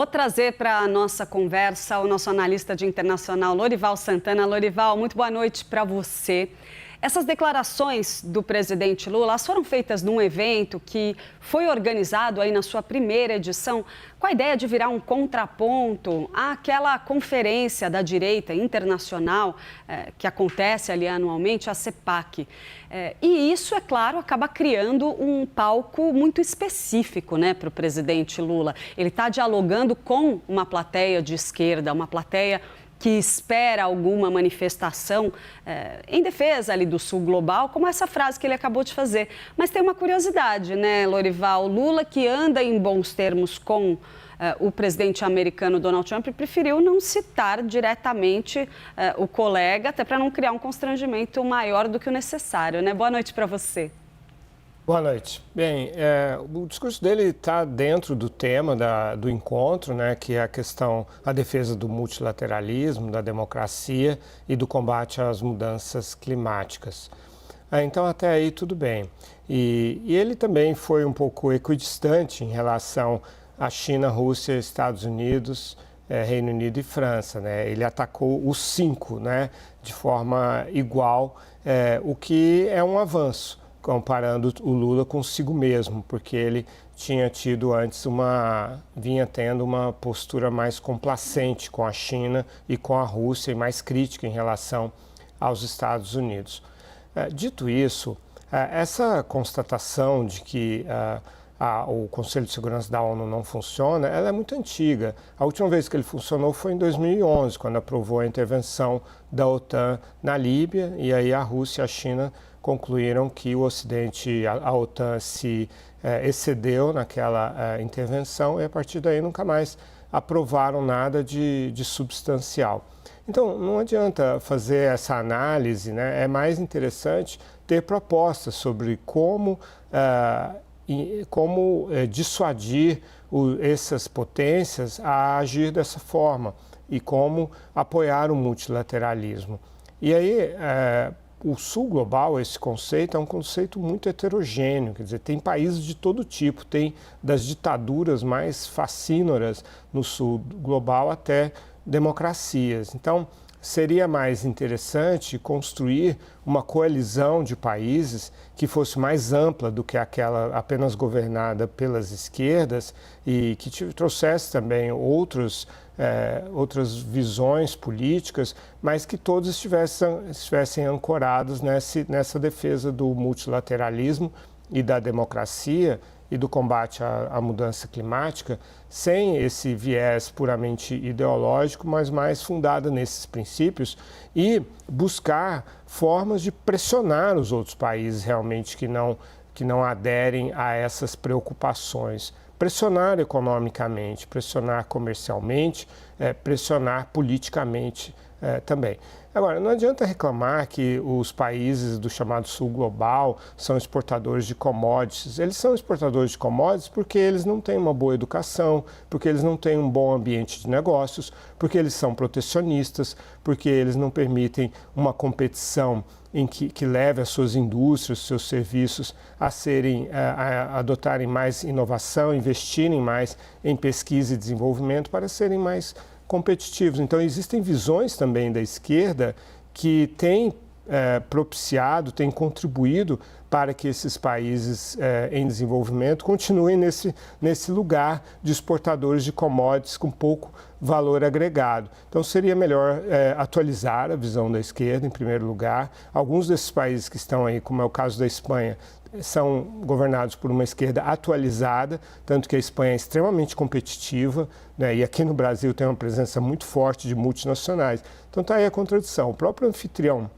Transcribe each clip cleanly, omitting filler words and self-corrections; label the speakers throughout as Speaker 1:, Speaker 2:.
Speaker 1: Vou trazer para a nossa conversa o nosso analista de internacional, Lorival Santana. Lorival, muito boa noite para você. Essas declarações do presidente Lula, elas foram feitas num evento que foi organizado aí na sua primeira edição, com a ideia de virar um contraponto àquela conferência da direita internacional que acontece ali anualmente, a CEPAC. E isso, é claro, acaba criando um palco muito específico, né, para o presidente Lula. Ele está dialogando com uma plateia de esquerda, uma plateia que espera alguma manifestação em defesa ali do Sul global, como essa frase que ele acabou de fazer. Mas tem uma curiosidade, né, Lorival? Lula, que anda em bons termos com o presidente americano Donald Trump, preferiu não citar diretamente o colega, até para não criar um constrangimento maior do que o necessário, né? Boa noite para você.
Speaker 2: Boa noite. Bem, o discurso dele está dentro do tema do encontro, né, que é a defesa do multilateralismo, da democracia e do combate às mudanças climáticas. Então, até aí, tudo bem. E ele também foi um pouco equidistante em relação à China, Rússia, Estados Unidos, Reino Unido e França, né? Ele atacou os 5, né, de forma igual, o que é um avanço, comparando o Lula consigo mesmo, porque ele vinha tendo uma postura mais complacente com a China e com a Rússia e mais crítica em relação aos Estados Unidos. Dito isso, essa constatação de que o Conselho de Segurança da ONU não funciona, ela é muito antiga. A última vez que ele funcionou foi em 2011, quando aprovou a intervenção da OTAN na Líbia, e aí a Rússia e a China concluíram que o Ocidente, a OTAN, se excedeu naquela intervenção e a partir daí nunca mais aprovaram nada de substancial. Então, não adianta fazer essa análise, né? É mais interessante ter propostas sobre como dissuadir essas potências a agir dessa forma e como apoiar o multilateralismo. E aí, o Sul global, esse conceito, é um conceito muito heterogêneo, quer dizer, tem países de todo tipo, tem das ditaduras mais fascínoras no Sul global até democracias. Então, seria mais interessante construir uma coalizão de países que fosse mais ampla do que aquela apenas governada pelas esquerdas e que trouxesse também outras visões políticas, mas que todos estivessem ancorados nessa defesa do multilateralismo e da democracia e do combate à mudança climática, sem esse viés puramente ideológico, mas mais fundada nesses princípios e buscar formas de pressionar os outros países realmente que não aderem a essas preocupações. Pressionar economicamente, pressionar comercialmente, pressionar politicamente também. Agora, não adianta reclamar que os países do chamado Sul Global são exportadores de commodities. Eles são exportadores de commodities porque eles não têm uma boa educação, porque eles não têm um bom ambiente de negócios, porque eles são protecionistas, porque eles não permitem uma competição que leve as suas indústrias, seus serviços a adotarem mais inovação, investirem mais em pesquisa e desenvolvimento para serem mais competitivos. Então, existem visões também da esquerda que têm propiciado, têm contribuído para que esses países em desenvolvimento continuem nesse lugar de exportadores de commodities com pouco valor agregado. Então, seria melhor atualizar a visão da esquerda, em primeiro lugar. Alguns desses países que estão aí, como é o caso da Espanha, são governados por uma esquerda atualizada, tanto que a Espanha é extremamente competitiva, né, e aqui no Brasil tem uma presença muito forte de multinacionais. Então está aí a contradição. O próprio anfitrião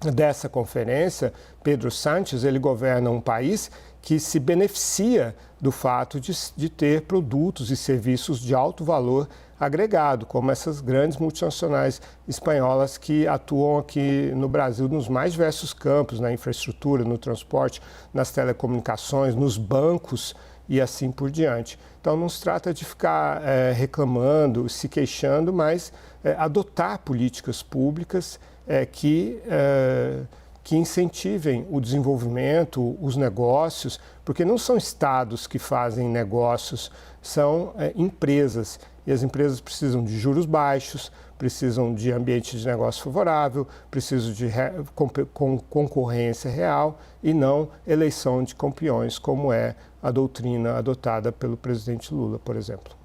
Speaker 2: dessa conferência, Pedro Sánchez, ele governa um país que se beneficia do fato de ter produtos e serviços de alto valor agregado, como essas grandes multinacionais espanholas que atuam aqui no Brasil nos mais diversos campos, na infraestrutura, no transporte, nas telecomunicações, nos bancos e assim por diante. Então não se trata de ficar reclamando, se queixando, mas adotar políticas públicas que incentivem o desenvolvimento, os negócios, porque não são estados que fazem negócios, são empresas. E as empresas precisam de juros baixos, precisam de ambiente de negócio favorável, precisam de concorrência real e não eleição de campeões, como é a doutrina adotada pelo presidente Lula, por exemplo.